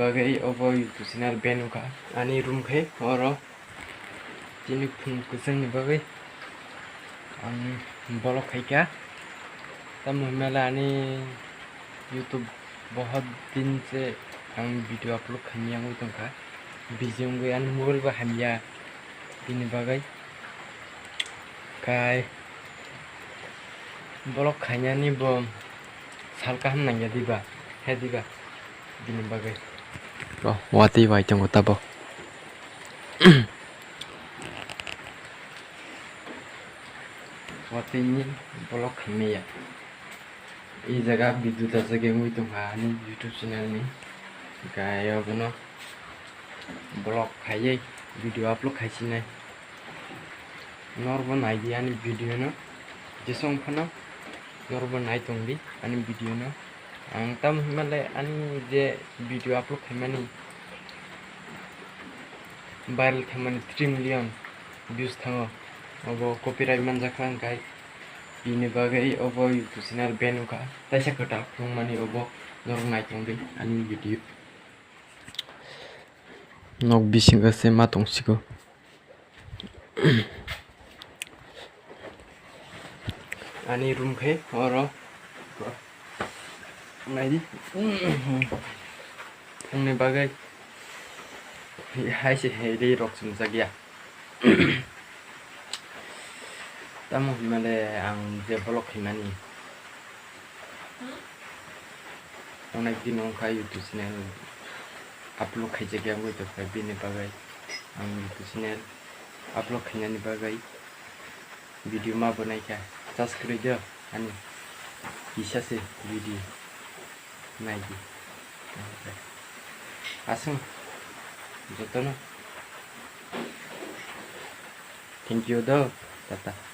bagai obo YouTube channel benuka ani room khai oro tini phun kusang ni bagai bolok khaika तब मेला आनी YouTube बहुत दिन से हम वीडियो अपलोड खानिया हुई तो का बिजी होंगे आनी मोबाइल बा हमिया दिन बागै काय ब्लॉग खानिया नी बो साल का हम नंगे दिबा है दिबा दिन बागै रो वाती वाई तो तब वाती नी ब्लॉग खानिया ई जगह विद्युत जगह हुई तो हानी YouTube चैनल नी गाय बनो ब्लॉग खाइए वीडियो अपलोड खाइसी नहीं नॉर्मल आइडिया नी वीडियो ना जिसों फना नॉर्मल आई तो भी आनी वीडियो ना आं तम मले आनी जे वीडियो अपलोड खाइमानी वायरल थमन 3 मिलियन व्यूज थांगो अब कॉपीराइट मन जाखां गाय ini bagai obo YouTube channel benuka taisa kota mani obo norong nai tongbi ani video nok bisinga se ma tongsigo ani room khe oro naidi ongni bagai hai se hei rok sum jagya Tamu male ang develop himani. Onak din ong kay YouTube channel upload kay jagya mo ito kay bini bagay ang YouTube channel upload kay ni bagay video ma banay ka subscribe jo ani isa se video naidi asung joto no thank you do tata